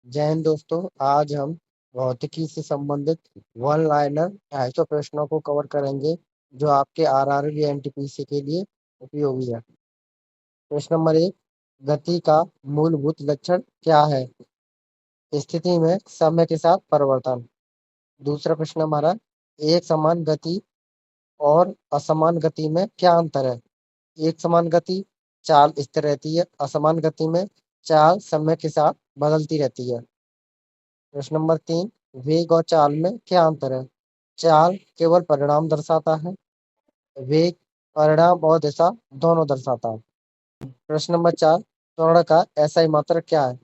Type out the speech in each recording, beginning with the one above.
जय हिंद दोस्तों। आज हम भौतिकी से संबंधित वन लाइनर 250 प्रश्नों को कवर करेंगे जो आपके आरआरबी एनटीपीसी के लिए उपयोगी है। प्रश्न नंबर 1, गति का मूलभूत लक्षण क्या है? स्थिति में समय के साथ परिवर्तन। दूसरा प्रश्न हमारा, एक समान गति और असमान गति में क्या अंतर है? एक समान गति चाल स्थिर रहती है, असमान गति में चाल समय के साथ बदलती रहती है। प्रश्न नंबर 3, वेग और चाल में क्या अंतर है? चाल केवल परिणाम दर्शाता है, वेग परिणाम और दिशा दोनों दर्शाता है। प्रश्न नंबर 4, त्वरण का एसआई मात्रक क्या है?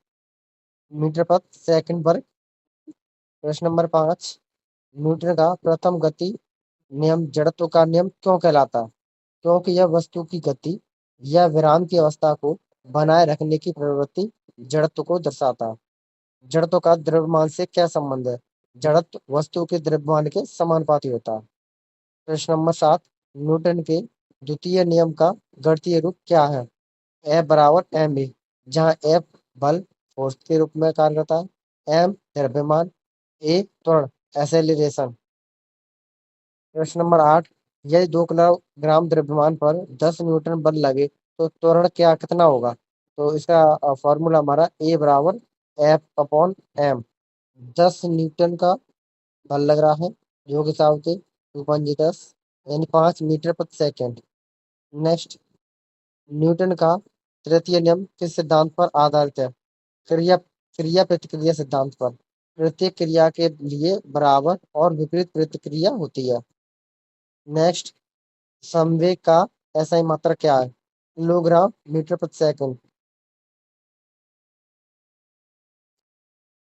मीटर प्रति सेकंड वर्ग। प्रश्न नंबर 5, न्यूटन का प्रथम गति नियम जड़त्व का नियम क्यों कहलाता है? क्योंकि यह वस्तु की गति या विराम की अवस्था को बनाए रखने की प्रवृत्ति जड़त्व को दर्शाता है। जड़त्व का द्रव्यमान से क्या संबंध है? जड़त्व वस्तु के द्रव्यमान के समानुपाती होता है। प्रश्न नंबर 7, न्यूटन के द्वितीय नियम का गणितीय रूप क्या है? F बराबर mv, जहाँ F बल फोर्स के रूप में कार्य करता है, m द्रव्यमान, a त्वरण एक्सेलरेशन। प्रश्न नंबर 8, यदि 2 किलोग्राम द्रव्यमान पर 10 न्यूटन बल लगे तो त्वरण क्या कितना होगा? तो इसका फॉर्मूला हमारा a बराबर F अपॉन m। 10 न्यूटन का बल लग रहा है जो कि हिसाब से 2.10 यानी 5 मीटर प्रति सेकंड। नेक्स्ट, न्यूटन का तृतीय नियम किस सिद्धांत पर आधारित है? क्रिया क्रिया प्रतिक्रिया सिद्धांत पर। प्रत्येक क्रिया के लिए बराबर और विपरीत प्रतिक्रिया होती है। नेक्स्ट, संवेग का एसआई मात्रक क्या है? किलोग्राम मीटर प्रति सेकंड।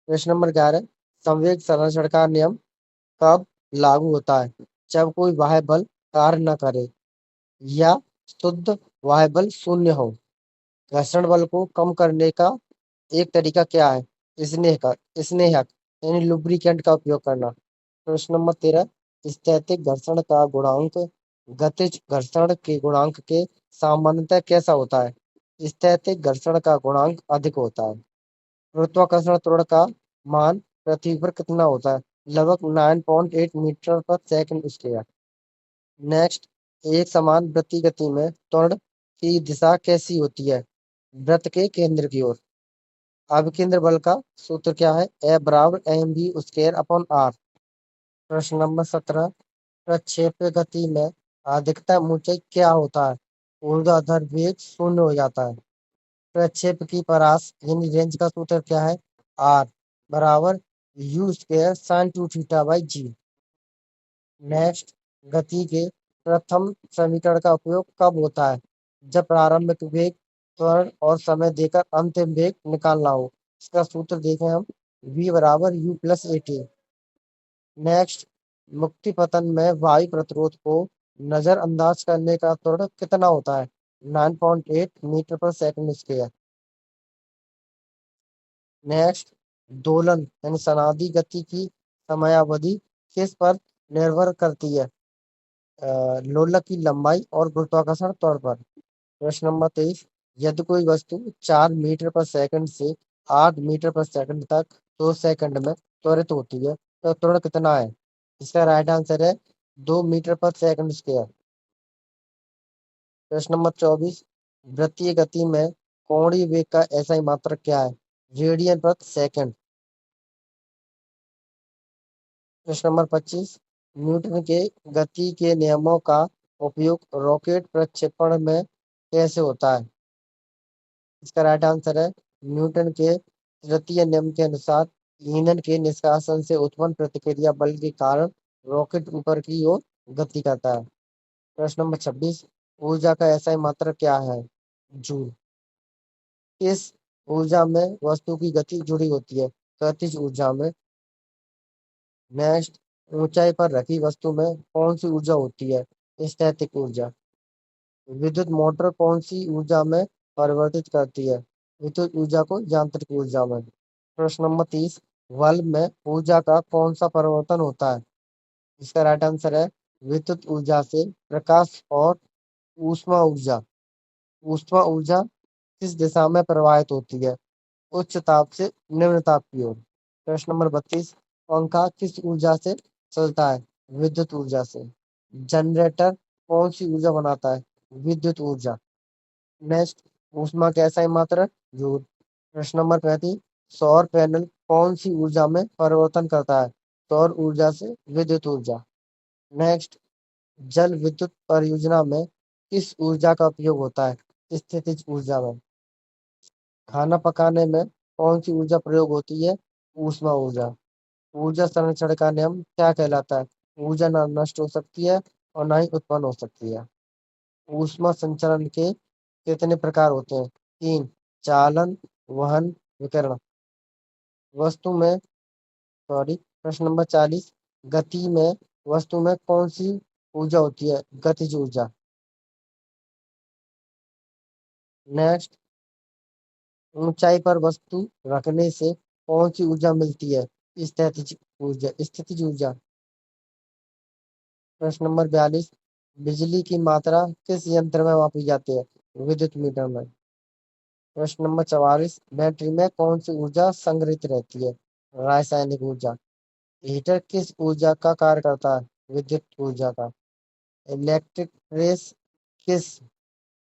प्रश्न नंबर 11, संवेग संरक्षण का नियम कब लागू होता है? जब कोई बाह्य बल कार्य न करे या शुद्ध बाह्य बल शून्य हो। घर्षण बल को कम करने का एक तरीका क्या है? स्नेहक यानी लुब्रिकेंट का उपयोग करना। प्रश्न नंबर 13, स्थैतिक घर्षण का गुणांक गतिज घर्षण के गुणांक के सामान्यतः कैसा होता है? स्थैतिक घर्षण का गुणांक अधिक होता है। गुरुत्वाकर्षण त्वरण का मान पृथ्वी पर कितना होता है? लगभग 9.8 मीटर पर सेकंड स्क्वायर। नेक्स्ट, एक समान वृत्तीय गति में त्वरण की दिशा कैसी होती है? वृत्त के केंद्र की ओर। अभिकेंद्र बल का सूत्र क्या है? F बराबर mv स्क्वायर अपॉन r। प्रश्न नंबर 17, प्रक्षेप्य गति में अधिकतम ऊंचाई क्या होता है? ऊर्ध्वाधर वेग शून्य हो जाता है। प्रक्षेप की परास यानी रेंज का सूत्र क्या है? R बराबर u square sine 2 theta by g। Next, गति के प्रथम समीकरण का उपयोग कब होता है? जब प्रारंभिक वेग, त्वरण और समय देकर अंतिम वेग निकालना हो। इसका सूत्र देखें हम, v बराबर u plus A T. Next, मुक्ति पतन में वायु प्रतिरोध को नजरअंदाज करने का त्वरण कितना होता है? 9.8 मीटर पर सेकंड स्क्वायर। नेक्स्ट, दोलन यानी सनादि गति की समयावधि किस पर निर्भर करती है? लोलक की लंबाई और गुरुत्वाकर्षण त्वरण पर। प्रश्न नंबर 23, यदि कोई वस्तु 4 मीटर पर सेकंड से 8 मीटर पर सेकंड तक 2 सेकंड में त्वरित होती है तो त्वरण कितना है? इसका राइट आंसर है 2 मीटर पर सेकंड स्क्वायर। प्रश्न नंबर 24, वृत्तीय गति में कोणीय वेग का एसआई मात्रक क्या है? रेडियन प्रति सेकंड। प्रश्न नंबर 25, न्यूटन के गति के नियमों का उपयोग रॉकेट प्रक्षेपण में कैसे होता है? इसका राइट आंसर है, न्यूटन के तृतीय नियम के अनुसार ईंधन के निष्कासन से उत्पन्न प्रतिक्रिया बल के कारण रॉकेट ऊपर की ओर गति करता है। प्रश्न नंबर 26, ऊर्जा का एसआई मात्रक क्या है? जूल। किस ऊर्जा में वस्तु की गति जुड़ी होती है? गतिज ऊर्जा में। नेक्स्ट, ऊंचाई पर रखी वस्तु में कौन सी ऊर्जा होती है? स्थैतिक ऊर्जा। विद्युत मोटर कौन सी ऊर्जा में परिवर्तित करती है? विद्युत ऊर्जा को यांत्रिक ऊर्जा में। प्रश्न नंबर 30, बल्ब में ऊर्जा का कौन सा परिवर्तन होता है? इसका राइट आंसर है, विद्युत ऊर्जा से प्रकाश और ऊष्मा ऊर्जा। ऊष्मा ऊर्जा किस दिशा में प्रवाहित होती है? उच्च ताप से निम्न ताप की ओर। प्रश्न नंबर 32, पंखा किस ऊर्जा से चलता है? विद्युत ऊर्जा से। जनरेटर कौन सी ऊर्जा बनाता है? विद्युत ऊर्जा। नेक्स्ट, ऊष्मा की SI मात्रा? जूल। प्रश्न नंबर 35, सौर पैनल कौन सी ऊर्जा में परिवर्तन करता है? सौर ऊर्जा से विद्युत ऊर्जा। नेक्स्ट, जल विद्युत परियोजना में किस ऊर्जा का उपयोग होता है? स्थितिज ऊर्जा में। खाना पकाने में कौन सी ऊर्जा प्रयोग होती है? ऊष्मा ऊर्जा। ऊर्जा संरक्षण का नियम क्या कहलाता है? ऊर्जा न नष्ट हो सकती है और न ही उत्पन्न हो सकती है। ऊष्मा संचरण के कितने प्रकार होते हैं? 3, चालन, वहन, विकिरण। वस्तु में सॉरी प्रश्न नंबर 40, गति में वस्तु में कौन सी ऊर्जा होती है? गतिज ऊर्जा। नेक्स्ट, ऊंचाई पर वस्तु रखने से कौन सी ऊर्जा मिलती है? स्थितिज ऊर्जा। प्रश्न नंबर 42, बिजली की मात्रा किस यंत्र में मापी जाती है? विद्युत मीटर में। प्रश्न नंबर 44, बैटरी में कौन सी ऊर्जा संग्रहित रहती है? रासायनिक ऊर्जा। हीटर किस ऊर्जा का कार्य करता है? विद्युत ऊर्जा का। इलेक्ट्रिक प्रेस किस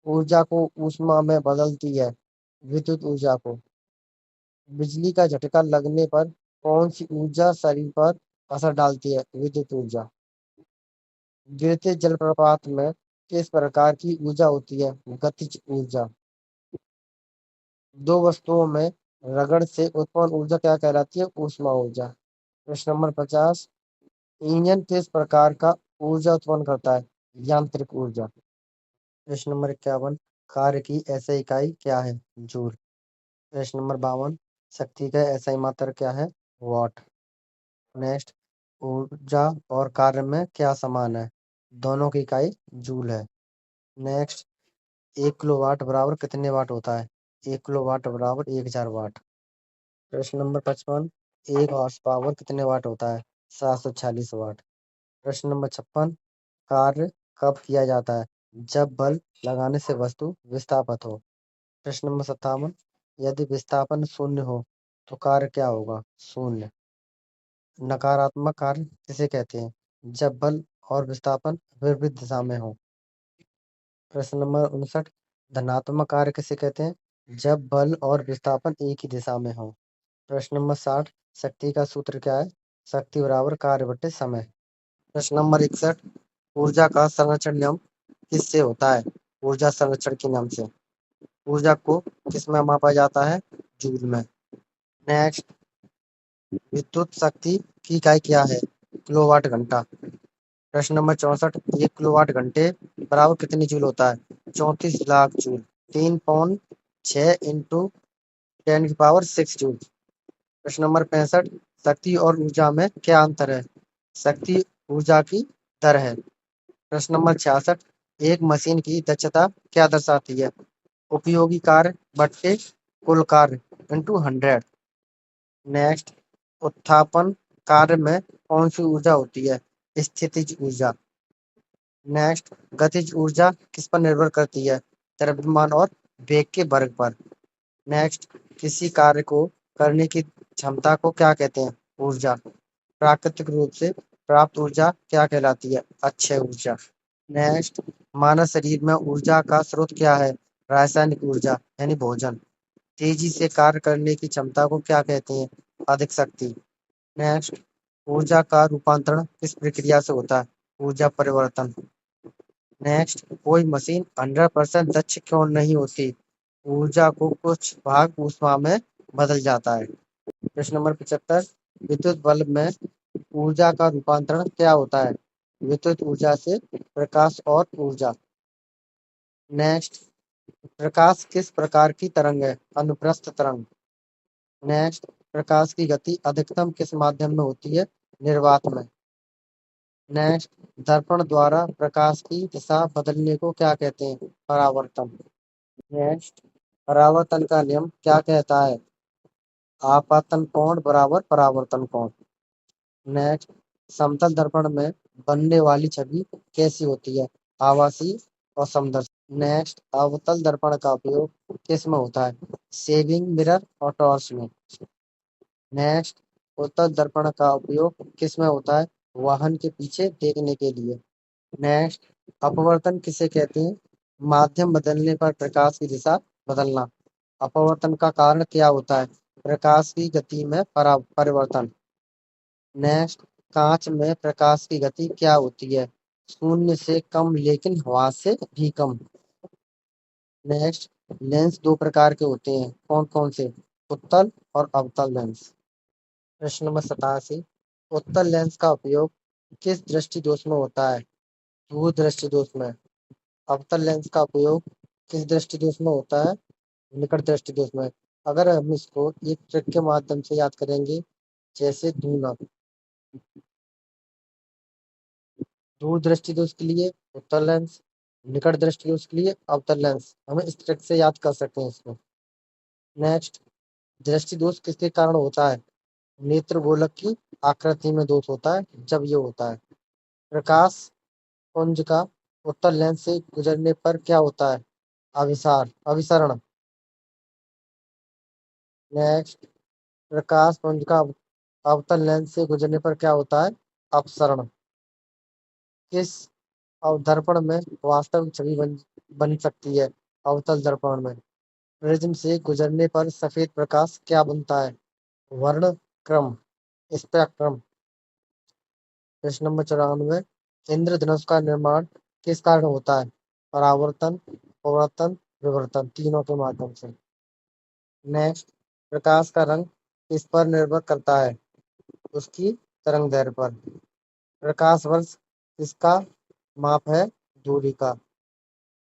ऊर्जा को ऊष्मा में बदलती है? विद्युत ऊर्जा को। बिजली का झटका लगने पर कौन सी ऊर्जा शरीर पर असर डालती है? विद्युत ऊर्जा। गिरते जलप्रपात में किस प्रकार की ऊर्जा होती है? गतिज ऊर्जा। दो वस्तुओं में रगड़ से उत्पन्न ऊर्जा क्या कहलाती है? ऊष्मा ऊर्जा। प्रश्न नंबर 50, इंजन किस प्रकार का ऊर्जा उत्पन्न करता है? यांत्रिक ऊर्जा। प्रश्न नंबर 51, कार्य की SI इकाई क्या है? जूल। प्रश्न नंबर 52, शक्ति का SI मात्रा क्या है? वाट। नेक्स्ट, ऊर्जा और कार्य में क्या समान है? दोनों की इकाई जूल है। नेक्स्ट, 1 किलोवाट बराबर कितने वाट होता है? 1 किलोवाट बराबर 1000 वाट। प्रश्न नंबर 55, 1 हॉर्स पावर कितने वाट होता है? 746 वाट। प्रश्न नंबर 56, कार्य कब किया जाता है? जब बल लगाने से वस्तु विस्थापित हो। प्रश्न नंबर 57, यदि विस्थापन शून्य हो तो कार्य क्या होगा? शून्य। नकारात्मक कार्य किसे कहते हैं? जब बल और विस्थापन विपरीत दिशा में हो। प्रश्न नंबर 59, धनात्मक कार्य किसे कहते हैं? जब बल और विस्थापन एक ही दिशा में हो। प्रश्न नंबर 60, शक्ति का सूत्र क्या है? शक्ति बराबर कार्य बटे समय। प्रश्न नंबर 61, ऊर्जा का संरक्षण नियम किससे होता है? ऊर्जा संरक्षण के नियम से। ऊर्जा को किसमें मापा जाता है? जूल में। नेक्स्ट, विद्युत शक्ति की इकाई क्या है? किलोवाट घंटा। प्रश्न नंबर 64, 1 किलोवाट घंटे बराबर कितनी जूल होता है? 34 लाख जूल। 3.6 इंटू 10 की पावर 6 जूल। प्रश्न नंबर 65, शक्ति और ऊर्जा में क्या अंतर है? शक्ति ऊर्जा की दर है। प्रश्न नंबर 66, एक मशीन की दक्षता क्या दर्शाती है? उपयोगी कार्य बट्टे कुल कार्य इंटू 100। नेक्स्ट, उत्थापन कार्य में कौन सी ऊर्जा होती है? स्थितिज ऊर्जा। नेक्स्ट, गतिज ऊर्जा किस पर निर्भर करती है? द्रव्यमान और वेग के वर्ग पर। नेक्स्ट, किसी कार्य को करने की क्षमता को क्या कहते हैं? ऊर्जा। प्राकृतिक रूप से प्राप्त ऊर्जा क्या कहलाती है? अक्षय ऊर्जा। नेक्स्ट, मानव शरीर में ऊर्जा का स्रोत क्या है? रासायनिक ऊर्जा यानी भोजन। तेजी से कार्य करने की क्षमता को क्या कहते हैं? अधिक शक्ति। नेक्स्ट, ऊर्जा का रूपांतरण किस प्रक्रिया से होता है? ऊर्जा परिवर्तन। नेक्स्ट, कोई मशीन 100% दक्ष क्यों नहीं होती? ऊर्जा को कुछ भाग ऊष्मा में बदल जाता है। प्रश्न नंबर 75, विद्युत बल्ब में ऊर्जा का रूपांतरण क्या होता है? विद्युत ऊर्जा से प्रकाश और ऊर्जा। नेक्स्ट, प्रकाश किस प्रकार की तरंग है? अनुप्रस्थ तरंग। नेक्स्ट, प्रकाश की गति अधिकतम किस माध्यम में होती है? निर्वात में। नेक्स्ट, दर्पण द्वारा प्रकाश की दिशा बदलने को क्या कहते हैं? परावर्तन। नेक्स्ट, परावर्तन का नियम क्या कहता है? आपतन कोण बराबर परावर्तन कोण। नेक्स्ट, समतल दर्पण में बनने वाली छवि कैसी होती है? आभासी और समदर्शी। नेक्स्ट, अवतल दर्पण का उपयोग किस में होता है? सेविंग मिरर और टॉर्च में। नेक्स्ट, उत्तल दर्पण का उपयोग किस में होता है? वाहन के पीछे देखने के लिए। नेक्स्ट, अपवर्तन किसे कहते हैं? माध्यम बदलने पर प्रकाश की दिशा बदलना। अपवर्तन का कारण क्या होता है? प्रकाश की गति में परिवर्तन। नेक्स्ट, कांच में प्रकाश की गति क्या होती है? शून्य से कम लेकिन हवा से भी कम। नेक्स्ट, लेंस दो प्रकार के होते हैं, कौन कौन से? उत्तल और अवतल लेंस। प्रश्न नंबर 87, उत्तल लेंस का उपयोग किस दृष्टि दोष में होता है? दूर दृष्टि दोष में। अवतल लेंस का उपयोग किस दृष्टि दोष में होता है? निकट दृष्टि दोष में। अगर हम इसको एक ट्रिक के माध्यम से याद करेंगे, जैसे दूना, दूर दृष्टि दोष के लिए उत्तल लेंस, निकट दृष्टि दोष के लिए अवतल लेंस। हमें इस ट्रिक से याद कर सकते हैं इसको। नेक्स्ट, दृष्टि दोष किसके कारण होता है? नेत्र गोलक की आकृति में दोष होता है जब ये होता है। प्रकाश पुंज का उत्तल लेंस से गुजरने पर क्या होता है? अभिसरण। नेक्स्ट, प्रकाश पुंज का अवतल लेंस से गुजरने पर क्या होता है? अपसरण। किस दर्पण में वास्तविक छवि बन सकती है? अवतल दर्पण में। प्रिज्म से गुजरने पर सफेद प्रकाश क्या बनता है? वर्ण क्रम, स्पेक्ट्रम। प्रश्न नंबर 94, इंद्रधनुष का निर्माण किस कारण होता है? परावर्तन, परावर्तन, विवर्तन, तीनों के माध्यम से। नेक्स्ट, प्रकाश का रंग किस पर निर्भर करता है? उसकी तरंग दैर्ध्य पर। प्रकाश वर्ष किसका माप है? दूरी का।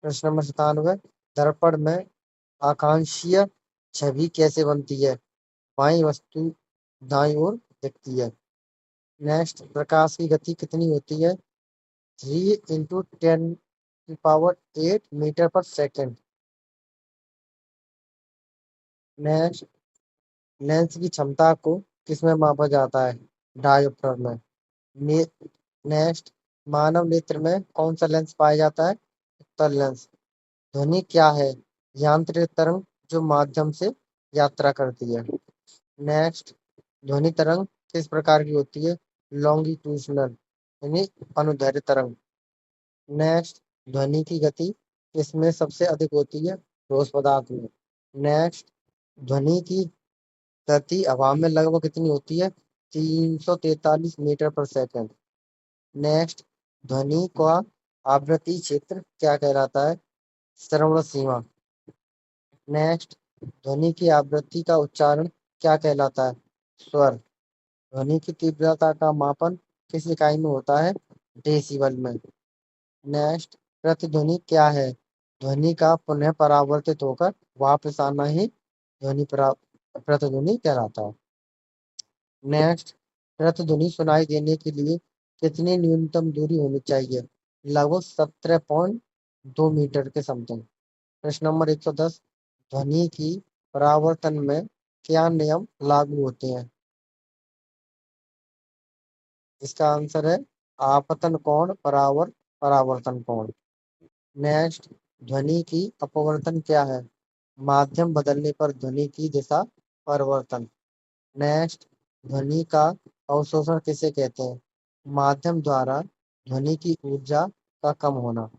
प्रश्न नंबर 97, दर्पण में आकांक्षीय छवि कैसे बनती है? बाईं वस्तु दाईं ओर दिखती है। नेक्स्ट, प्रकाश की गति कितनी होती है? 3 × 10⁸ मीटर पर सेकेंड। नेक्स्ट, लेंस की क्षमता को किसमें मापा जाता है? डायोप्टर में। ने, नेक्स्ट, मानव नेत्र में कौन सा लेंस पाया जाता है? उत्तल लेंस। ध्वनि क्या है? यांत्रिक तरंग जो माध्यम से यात्रा करती है। नेक्स्ट, ध्वनि तरंग किस प्रकार की होती है? लॉन्गिट्यूडनल, यानी अनुदैर्ध्य तरंग। नेक्स्ट, ध्वनि की गति किसमें सबसे अधिक होती है? ठोस पदार्थ में। नेक्स्ट, ध्वनि की गति हवा में लगभग कितनी होती है? 343 मीटर पर सेकेंड। नेक्स्ट, ध्वनि का आवृत्ति क्षेत्र क्या कहलाता है? श्रवण सीमा। नेक्स्ट, ध्वनि की आवृत्ति का उच्चारण क्या कहलाता है? स्वर। ध्वनि की तीव्रता का मापन किस इकाई में होता है? डेसिबल में। नेक्स्ट, प्रतिध्वनि क्या है? ध्वनि का पुनः परावर्तित होकर वापस आना ही प्रतिध्वनि कहलाता है। नेक्स्ट, प्रतिध्वनि सुनाई देने के लिए कितनी न्यूनतम दूरी होनी चाहिए? लगभग 17.2 मीटर के समथिंग। प्रश्न नंबर 110, ध्वनि की परावर्तन में क्या नियम लागू होते हैं? इसका आंसर है आपतन कोण परावर्तन कोण। नेक्स्ट, ध्वनि की अपवर्तन क्या है? माध्यम बदलने पर ध्वनि की दिशा परिवर्तन। नेक्स्ट, ध्वनि का अवशोषण किसे कहते हैं? माध्यम द्वारा ध्वनि की ऊर्जा का कम होना।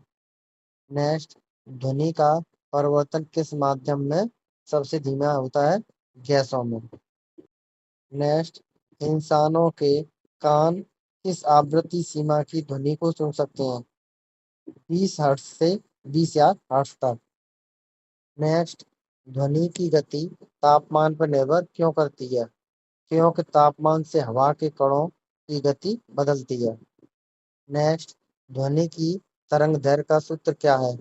नेक्स्ट, ध्वनि का परिवर्तन किस माध्यम में सबसे धीमा होता है? गैसों में। नेक्स्ट, इंसानों के कान किस आवृत्ति सीमा की ध्वनि को सुन सकते हैं? 20 हर्ट्ज से 20,000 हर्ट्ज तक। नेक्स्ट, ध्वनि की गति तापमान पर निर्भर क्यों करती है? क्योंकि तापमान से हवा के कणों की गति बदलती है। नेक्स्ट, ध्वनि की तरंग दैर्ध्य का सूत्र क्या है?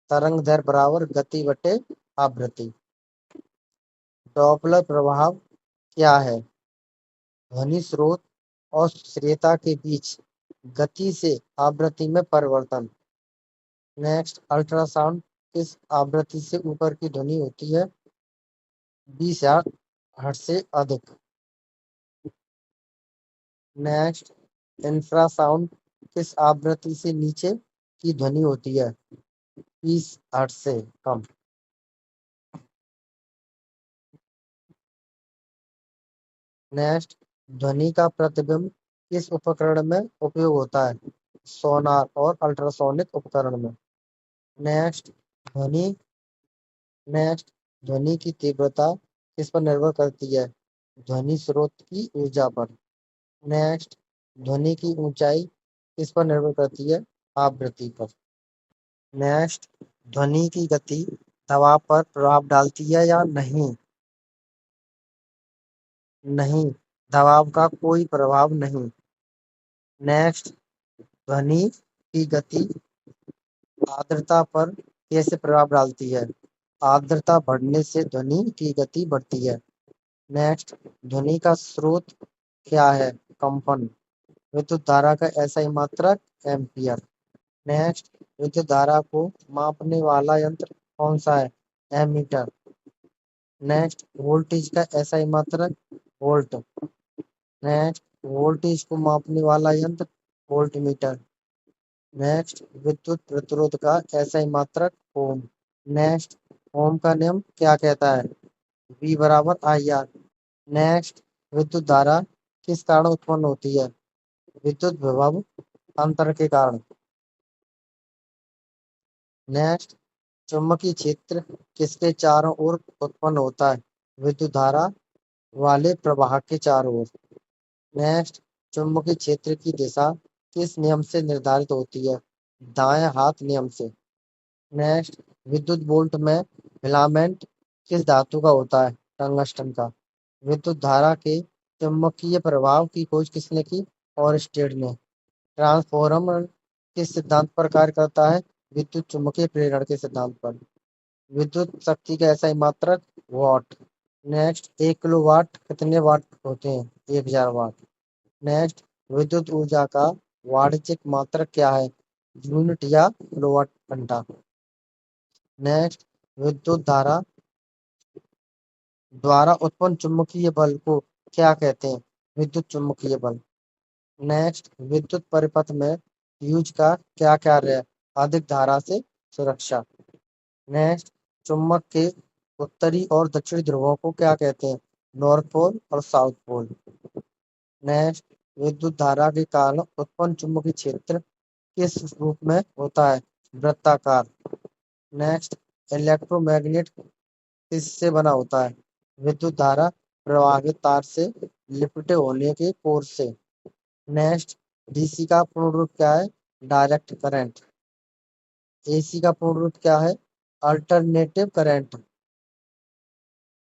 तरंग दैर्ध्य बराबर गति बटे आवृत्ति। डॉपलर प्रभाव क्या है? ध्वनि स्रोत और श्रेयता के बीच गति से आवृत्ति में परिवर्तन। नेक्स्ट, अल्ट्रासाउंड किस आवृत्ति से ऊपर की ध्वनि होती है? 20,000 हर्ट्ज से अधिक। नेक्स्ट, इंफ्रासाउंड किस आवृत्ति से नीचे की ध्वनि होती है? 30 हर्ट्ज से कम। नेक्स्ट, ध्वनि का प्रतिबिंब किस उपकरण में उपयोग होता है? सोनार और अल्ट्रासोनिक उपकरण में। नेक्स्ट, ध्वनि नेक्स्ट, ध्वनि की तीव्रता किस पर निर्भर करती है? ध्वनि स्रोत की ऊर्जा पर। नेक्स्ट, ध्वनि की ऊंचाई किस पर निर्भर करती है? आवृत्ति पर। नेक्स्ट, ध्वनि की गति दबाव पर प्रभाव डालती है या नहीं? नहीं, दबाव का कोई प्रभाव नहीं। नेक्स्ट, ध्वनि की गति आर्द्रता पर कैसे प्रभाव डालती है? आर्द्रता बढ़ने से ध्वनि की गति बढ़ती है। नेक्स्ट, ध्वनि का स्रोत क्या है? कंपन। विद्युत धारा का एसआई मात्रक एम्पियर। नेक्स्ट, विद्युत धारा को मापने वाला यंत्र कौन सा है? एमीटर। नेक्स्ट, वोल्टेज का एसआई मात्रक वोल्ट। नेक्स्ट, वोल्टेज को मापने वाला यंत्र वोल्टमीटर। नेक्स्ट, विद्युत प्रतिरोध का एसआई मात्रक ओम। नेक्स्ट, ओम का नियम क्या कहता है? V बराबर IR। नेक्स्ट, विद्युत धारा किस कारण उत्पन्न होती है? विद्युत विभव अंतर के कारण। नेक्स्ट, चुंबकीय क्षेत्र किसके चारों ओर उत्पन्न होता है? विद्युत धारा वाले प्रवाह के चारों ओर। नेक्स्ट, चुंबकीय क्षेत्र की दिशा किस नियम से निर्धारित होती है? दाएं हाथ नियम से। नेक्स्ट, विद्युत बोल्ट में फिलामेंट किस धातु का होता है? टंगस्टन का। विद्युत धारा के चुंबकीय प्रभाव की खोज किसने की? ओरस्टेड ने। ट्रांसफॉर्मर किस सिद्धांत पर कार्य करता है? विद्युत चुम्बकीय प्रेरण के सिद्धांत पर। विद्युत शक्ति का एसआई मात्रक वॉट। नेक्स्ट, 1 किलोवाट कितने वाट होते हैं? 1000 वाट। नेक्स्ट, विद्युत ऊर्जा का वाणिज्यिक मात्रक क्या है? यूनिट या किलोवाट घंटा। नेक्स्ट, विद्युत धारा द्वारा उत्पन्न चुंबकीय बल को क्या कहते हैं? विद्युत चुम्बकीय बल। नेक्स्ट, विद्युत परिपथ में फ्यूज का क्या कार्य है? अधिक धारा से सुरक्षा। नेक्स्ट, चुंबक के उत्तरी और दक्षिणी ध्रुवों को क्या कहते हैं? नॉर्थ पोल और साउथ पोल। नेक्स्ट, विद्युत धारा के कारण उत्पन्न चुंबकीय क्षेत्र किस रूप में होता है? वृत्ताकार। नेक्स्ट, इलेक्ट्रोमैग्नेट किससे बना होता है? विद्युत धारा प्रवाहित तार से लिपटे होने के कोर से। नेक्स्ट, डीसी का पूर्ण रूप क्या है? Direct current. एसी का पूर्ण रूप क्या है? Alternative current.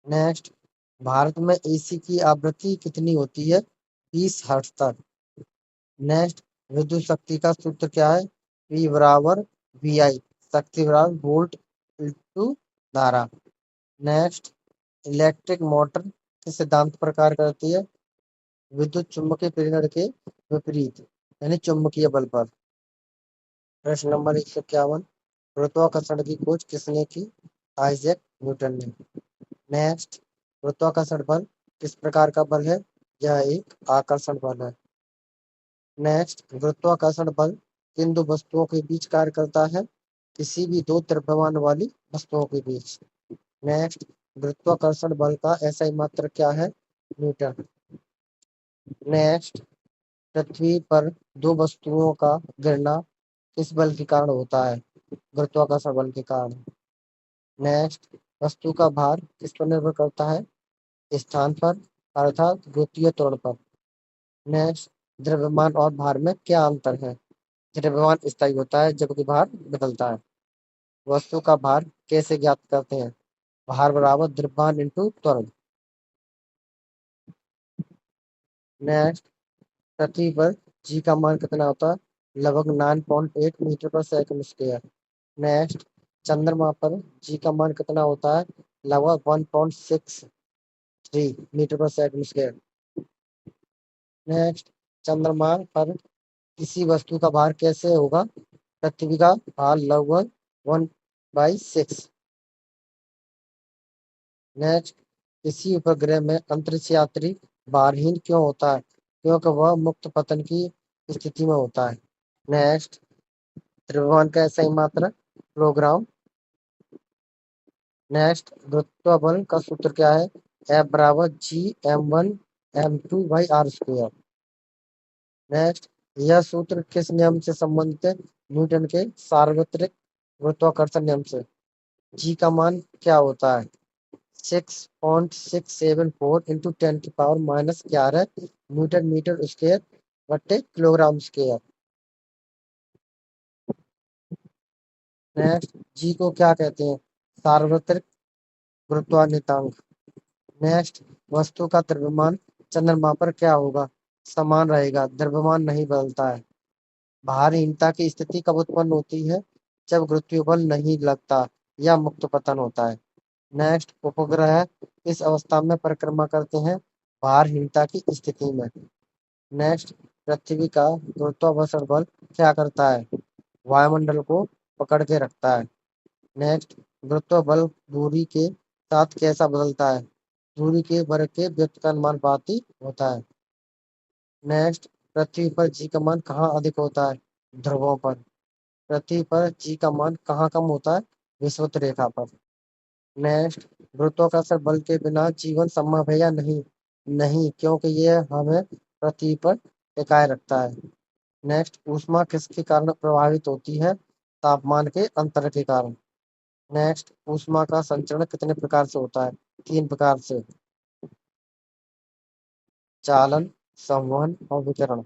नेक्स्ट, भारत में एसी की आवृत्ति कितनी होती है? 20 हर्ट्ज तक। नेक्स्ट, विद्युत शक्ति का सूत्र क्या है? P बराबर VI। शक्ति बराबर वोल्ट इंटू धारा। नेक्स्ट, इलेक्ट्रिक मोटर किस सिद्धांत पर कार्य करती है? विद्युत चुम्बकीय प्रेरण के विपरीत, यानी चुंबकीय बल पर। प्रश्न नंबर 151, गुरुत्वाकर्षण की खोज किसने की? आइजैक न्यूटन ने। नेक्स्ट, गुरुत्वाकर्षण बल किस प्रकार का बल है? यह एक आकर्षण बल है। नेक्स्ट, गुरुत्वाकर्षण बल किन दो वस्तुओं के बीच कार्य करता है? किसी भी दो द्रव्यमान वाली वस्तुओं के बीच। नेक्स्ट, गुरुत्वाकर्षण बल का एसआई मात्रक क्या है? न्यूटन। नेक्स्ट, पृथ्वी पर दो वस्तुओं का गिरना किस बल के कारण होता है? गुरुत्वाकर्षण बल के कारण। नेक्स्ट, वस्तु का भार किस पर निर्भर करता है? स्थान पर, अर्थात गुरुत्वीय त्वरण पर। नेक्स्ट, द्रव्यमान और भार में क्या अंतर है? द्रव्यमान स्थायी होता है जबकि भार बदलता है। वस्तु का भार कैसे ज्ञात करते हैं? भार बराबर द्रव्यमान इंटू त्वरण। नेक्स्ट, पृथ्वी पर जी का मान कितना होता है? लगभग 9.8 मीटर पर सेकंड स्क्वायर। नेक्स्ट, चंद्रमा पर जी का मान कितना होता है? लगभग 1.63 मीटर पर सेकंड स्क्वायर। नेक्स्ट, चंद्रमा पर किसी वस्तु का भार कैसे होगा? पृथ्वी का भार लगभग 1/6। नेक्स्ट, किसी उपग्रह में अंतरिक्ष यात्री भारहीन क्यों होता है? क्योंकि वह मुक्त पतन की स्थिति में होता है। नेक्स्ट, द्रव्यमान का एसआई मात्रक किलोग्राम। नेक्स्ट, गुरुत्व बल का सूत्र क्या है? F बराबर G m1 m2/r²। नेक्स्ट, यह सूत्र किस नियम से संबंधित है? न्यूटन के सार्वत्रिक गुरुत्वाकर्षण नियम से। जी का मान क्या होता है? 6.674 इंटू 10⁻⁻11 न्यूटन मीटर स्क्वायर बट्टे किलोग्राम स्क्वायर। नेक्स्ट, जी को क्या कहते हैं? सार्वत्रिक गुरुत्वान्वितांक। नेक्स्ट, वस्तु का द्रव्यमान चंद्रमा पर क्या होगा? समान रहेगा, द्रव्यमान नहीं बदलता है। भारहीनता की स्थिति कब उत्पन्न होती है? जब गुरुत्वीय बल नहीं लगता या मुक्त पतन होता है। नेक्स्ट, उपग्रह इस अवस्था में परिक्रमा करते हैं भारहीनता की स्थिति में। नेक्स्ट, पृथ्वी का गुरुत्वाकर्षण बल क्या करता है? वायुमंडल को पकड़ के रखता है। नेक्स्ट, गुरुत्व बल दूरी के साथ कैसा बदलता है? दूरी के वर्ग के व्युत्क्रमानुपाती होता है। नेक्स्ट, पृथ्वी पर जी का मान कहाँ अधिक होता है? ध्रुवों पर। पृथ्वी पर जी का मान कहाँ कम होता है? विषुवत रेखा पर। नेक्स्ट, गुरुत्वाकर्षण बल के बिना जीवन संभव है या नहीं? नहीं, क्योंकि यह हमें पृथ्वी पर टिकाए रखता है। नेक्स्ट, ऊष्मा किसके कारण प्रभावित होती है? तापमान के अंतर के कारण। नेक्स्ट, ऊष्मा का संचरण कितने प्रकार से होता है? 3 प्रकार से। चालन, संवहन और विकिरण।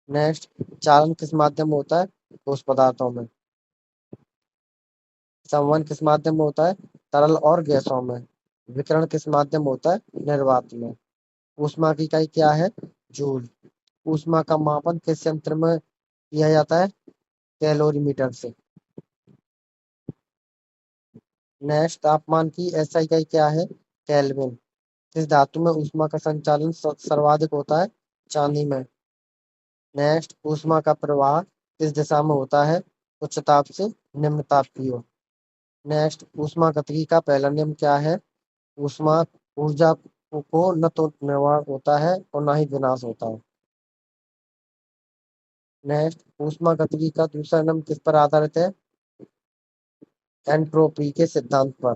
नेक्स्ट, चालन किस माध्यम में होता है? ठोस पदार्थों में। संवहन किस माध्यम में होता है? तरल और गैसों में। विकिरण किस माध्यम में होता है? निर्वात में। ऊष्मा की इकाई क्या है? जूल। ऊष्मा का मापन किस यंत्र में किया जाता है? कैलोरीमीटर से। नेक्स्ट, तापमान की एसआई इकाई क्या है? केल्विन। किस धातु में ऊष्मा का संचालन सर्वाधिक होता है? चांदी में। नेक्स्ट, ऊष्मा का प्रवाह किस दिशा में होता है? उच्च ताप से निम्न ताप की ओर। नेक्स्ट, ऊष्मा गतिकी का पहला नियम क्या है? ऊष्मा ऊर्जा को न तो निर्माण होता है और न ही विनाश होता है। नेक्स्ट, ऊष्मा गतिकी का दूसरा नियम किस पर आधारित है? एंट्रोपी के सिद्धांत पर।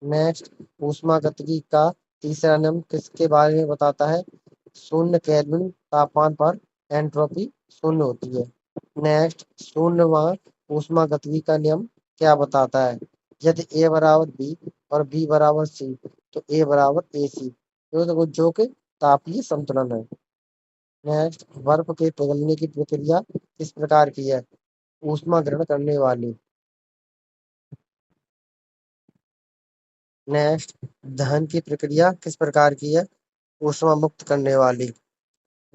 नेक्स्ट, ऊष्मा गतिकी का तीसरा नियम किसके बारे में बताता है? शून्य केल्विन तापमान पर एंट्रोपी शून्य होती है। नेक्स्ट, शून्यवां ऊष्मा गतिकी का नियम क्या बताता है? यदि ए बराबर बी और बी बराबर सी तो ए बराबर ए सी, जो कि तापीय संतुलन है। नेक्स्ट, बर्फ के पिघलने की प्रक्रिया किस प्रकार की है? ऊष्मा ग्रहण करने वाली। नेक्स्ट, दहन की प्रक्रिया किस प्रकार की है? ऊष्मा मुक्त करने वाली।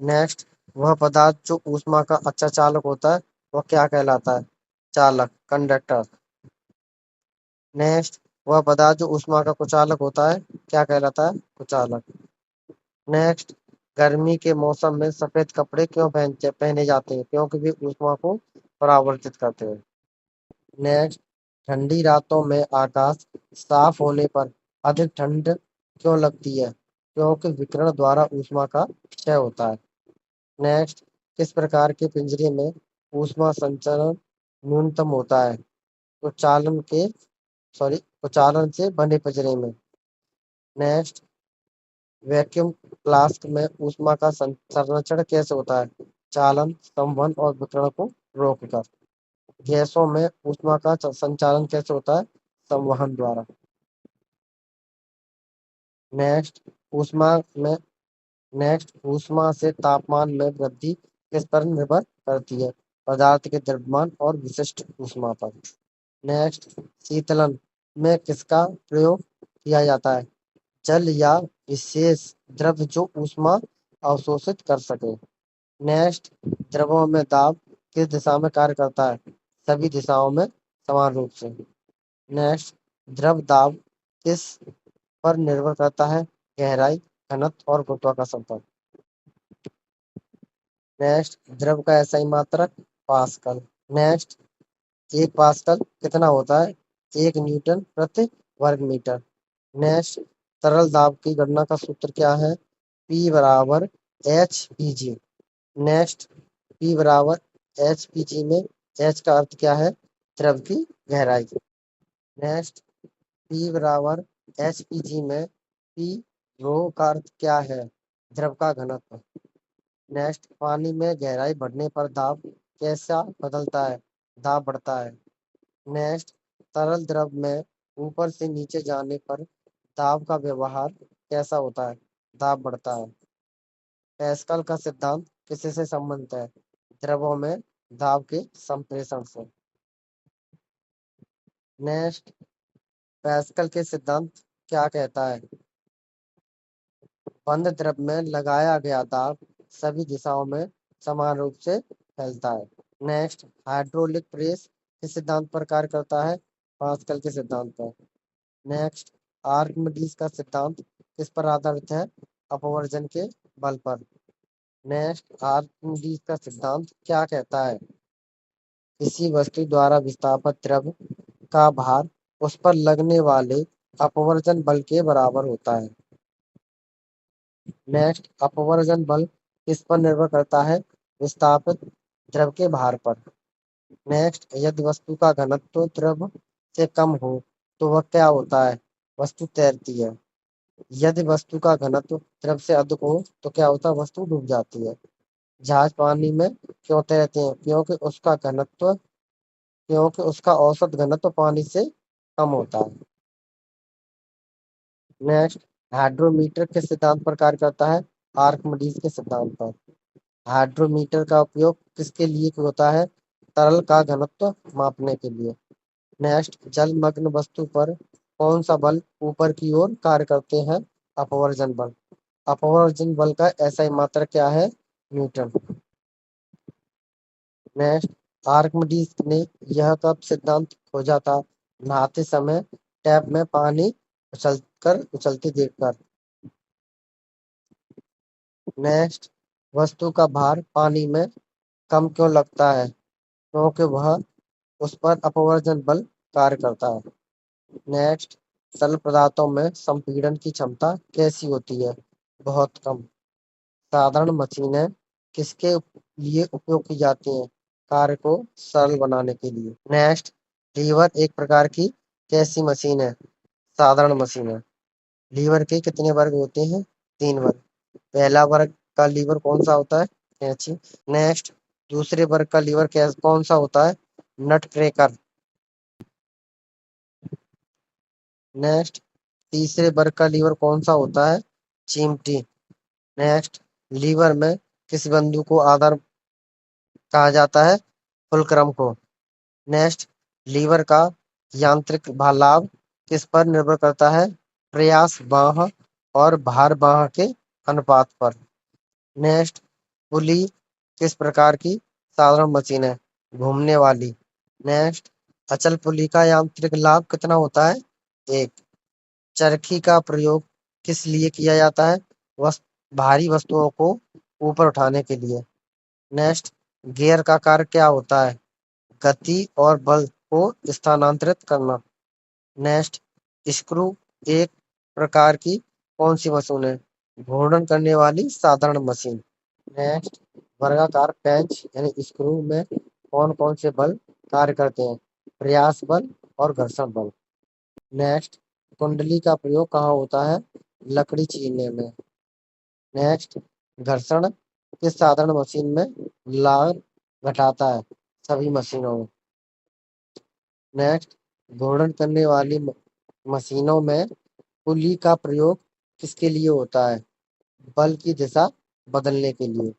नेक्स्ट, वह पदार्थ जो ऊष्मा का अच्छा चालक होता है वह क्या कहलाता है? चालक, कंडक्टर। नेक्स्ट, वह पदार्थ जो ऊष्मा का कुचालक होता है क्या कहलाता है? कुचालक। नेक्स्ट, गर्मी के मौसम में सफेद कपड़े क्यों पहने जाते हैं? क्योंकि वे ऊष्मा को परावर्तित करते हैं। नेक्स्ट, ठंडी रातों में आकाश साफ होने पर अधिक ठंड क्यों लगती है? क्योंकि विकिरण द्वारा ऊष्मा का क्षय होता है। नेक्स्ट, किस प्रकार के पिंजरे में ऊष्मा संचरण न्यूनतम होता है? कुचालन के कुचालन से बने पिंजरे में। नेक्स्ट, वैक्यूम फ्लास्क में ऊष्मा का संचरण कैसे होता है? चालन, संवहन और विकिरण को रोककर। गैसों में ऊष्मा का संचालन कैसे होता है? संवहन द्वारा। नेक्स्ट, ऊष्मा में नेक्स्ट, ऊष्मा से तापमान में वृद्धि किस पर निर्भर करती है? पदार्थ के द्रव्यमान और विशिष्ट ऊष्मा पर। नेक्स्ट, शीतलन में किसका प्रयोग किया जाता है? जल या विशेष द्रव्य जो ऊष्मा अवशोषित कर सके। नेक्स्ट, द्रवों में दाब किस दिशा में कार्य करता है? सभी दिशाओं में समान रूप से। नेक्स्ट, द्रव दाब किस पर निर्भर करता है? गहराई, घनत्व और गुरुत्वाकर्षण पर। नेक्स्ट, द्रव का एसआई मात्रक पास्कल। नेक्स्ट, 1 पास्कल कितना होता है? 1 न्यूटन प्रति वर्ग मीटर। नेक्स्ट, तरल दाब की गणना का सूत्र क्या है? P बराबर HPG। नेक्स्ट, P बराबर HPG में एच का अर्थ क्या है? द्रव की गहराई। नेक्स्ट, पी बराबर एच पी जी में पी रो का अर्थ क्या है? द्रव का घनत्व। नेक्स्ट, पानी में गहराई बढ़ने पर दाब कैसा बदलता है? दाब बढ़ता है। नेक्स्ट, तरल द्रव में ऊपर से नीचे जाने पर दाब का व्यवहार कैसा होता है? दाब बढ़ता है। पैस्कल का सिद्धांत किससे संबंधित है? द्रवों में दाब के संप्रेषण से। नेक्स्ट, पैस्कल के सिद्धांत क्या कहता है? बंद द्रव में लगाया गया दाब सभी दिशाओं में समान रूप से फैलता है। नेक्स्ट, हाइड्रोलिक प्रेस किस सिद्धांत पर कार्य करता है? पास्कल के सिद्धांत पर। नेक्स्ट, आर्किमिडीज का सिद्धांत किस पर आधारित है? अपवर्जन के बल पर। नेक्स्ट, आर्किमिडीज का सिद्धांत क्या कहता है? किसी वस्तु द्वारा विस्थापित द्रव का भार उस पर लगने वाले अपवर्जन बल के बराबर होता है। नेक्स्ट, अपवर्जन बल किस पर निर्भर करता है? विस्थापित द्रव के भार पर। नेक्स्ट, यदि वस्तु का घनत्व द्रव से कम हो तो वह क्या होता है? वस्तु तैरती है। यदि वस्तु का घनत्व द्रव से अधिक हो तो क्या होता है? वस्तु डूब जाती है। जहाज पानी में क्यों तैरते हैं? क्योंकि उसका औसत घनत्व पानी से कम होता है। नेक्स्ट, हाइड्रोमीटर किस सिद्धांत पर कार्य करता है? आर्किमिडीज के सिद्धांत पर। हाइड्रोमीटर का उपयोग किसके लिए होता है? तरल का घनत्व मापने के लिए। नेक्स्ट, जलमग्न वस्तु पर कौन सा बल ऊपर की ओर कार्य करते हैं? अपवर्जन बल। अपवर्जन बल का एसआई मात्रक क्या है? न्यूटन। नेक्स्ट, आर्किमिडीज ने यह कब सिद्धांत खोजा था? नहाते समय टैप में पानी उछलते देखकर। नेक्स्ट, वस्तु का भार पानी में कम क्यों लगता है? क्योंकि वह उस पर अपवर्जन बल कार्य करता है। नेक्स्ट, तरल पदार्थों में संपीड़न की क्षमता कैसी होती है? बहुत कम। साधारण मशीनें किसके लिए उपयोग की जाती हैं? कार्य को सरल बनाने के लिए। नेक्स्ट, लीवर एक प्रकार की कैसी मशीन है? साधारण मशीन है। लीवर के कितने वर्ग होते हैं? 3 वर्ग। पहला वर्ग का लीवर कौन सा होता है? कैंची। नेक्स्ट, दूसरे वर्ग का लीवर कौन सा होता है? नट क्रैकर। नेक्स्ट, तीसरे वर्ग का लीवर कौन सा होता है? चिमटी। नेक्स्ट, लीवर में किस बिंदु को आधार कहा जाता है? फुलक्रम को। नेक्स्ट, लीवर का यांत्रिक लाभ किस पर निर्भर करता है? प्रयास बाह और भार बाह के अनुपात पर। नेक्स्ट, पुली किस प्रकार की साधारण मशीन है? घूमने वाली। नेक्स्ट, अचल पुली का यांत्रिक लाभ कितना होता है? 1। चरखी का प्रयोग किस लिए किया जाता है? भारी वस्तुओं को ऊपर उठाने के लिए। नेक्स्ट, गियर का कार्य क्या होता है? गति और बल को स्थानांतरित करना। नेक्स्ट, स्क्रू एक प्रकार की कौन सी मशीन है? घूर्णन करने वाली साधारण मशीन। नेक्स्ट, वर्गाकार पेंच यानी स्क्रू में कौन कौन से बल कार्य करते हैं? प्रयास बल और घर्षण बल। नेक्स्ट, कुंडली का प्रयोग कहाँ होता है? लकड़ी चीरने में। नेक्स्ट, घर्षण किस साधारण मशीन में लाभ घटाता है? सभी मशीनों में। नेक्स्ट, घूर्णन करने वाली मशीनों में पुली का प्रयोग किसके लिए होता है? बल की दिशा बदलने के लिए।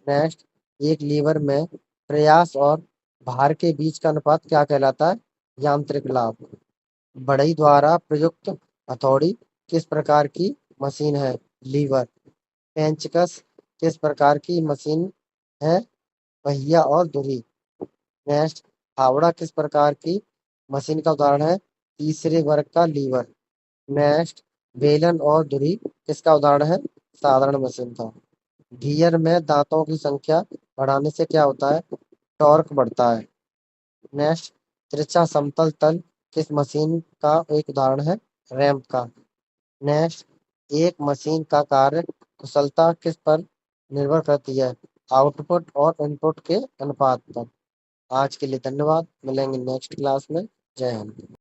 नेक्स्ट, एक लीवर में प्रयास और भार के बीच का अनुपात क्या कहलाता है? यांत्रिक लाभ। बढ़ई द्वारा प्रयुक्त हथौड़ी किस प्रकार की मशीन है? लीवर। पेंचकस किस प्रकार की मशीन है? पहिया और धुरी। नेक्स्ट, फावड़ा किस प्रकार की मशीन का उदाहरण है? तीसरे वर्ग का लीवर। नेक्स्ट, बेलन और धुरी किसका उदाहरण है? साधारण मशीन का। गियर में दांतों की संख्या बढ़ाने से क्या होता है? टॉर्क बढ़ता है। नेक्स्ट, तिरछा समतल तल किस मशीन का एक उदाहरण है? रैंप का। नेक्स्ट, एक मशीन का कार्य कुशलता किस पर निर्भर करती है? आउटपुट और इनपुट के अनुपात पर। आज के लिए धन्यवाद। मिलेंगे नेक्स्ट क्लास में। जय हिंद।